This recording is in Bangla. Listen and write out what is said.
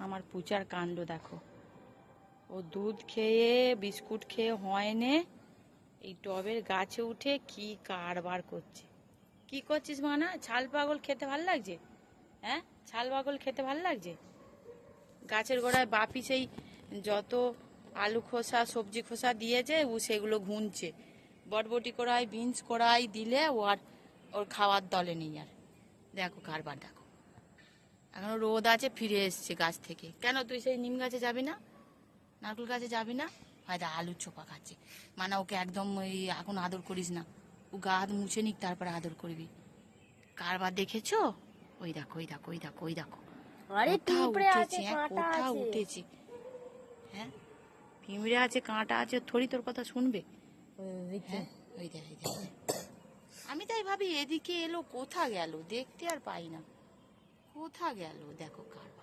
আমার পূজার কাণ্ড দেখো, ও দুধ খেয়ে বিস্কুট খেয়ে হয়নে এই টবের গাছে উঠে কি কারবার করছে। কি করছিস মানা? ছাল পাগল খেতে ভাল লাগছে? হ্যাঁ, ছাল পাগল খেতে ভাল লাগছে? গাছের গোড়ায় বাপি সেই যত আলু খোসা সবজি খোসা দিয়েছে ও সেগুলো ঘুনছে। বটবটি কড়াই বিনস কড়াই দিলে ও আর ওর খাওয়ার দলে নেই। আর দেখো কারবার দেখো, এখন রোদ আছে, ফিরে এসছে গাছ থেকে। কেন তুই সেই নিম গাছে যাবি না, নারকেল গাছে যাবি না? হয়তো আলুর চোপা খাচ্ছে। মানে ওকে একদম ওই এখন আদর করিস না, ও গা হাত মুছে নিক তারপরে আদর করবি। কারবার দেখেছো? ওই দেখো ওই দেখো ওই দেখো ওই দেখো, আরে কোথাও পিঁপড়ে আছে, উঠেছে, কাঁটা কোথাও আছে। উঠেছে। হ্যাঁ, পিঁমড়ে আছে, কাঁটা আছে, থরি তোর কথা শুনবে? হ্যাঁ, ওই দেখ ওই দেখ। আমি তাই ভাবি এদিকে এলো, কোথা গেল, দেখতে আর পাই না, কোথা গেল। দেখো কারবার।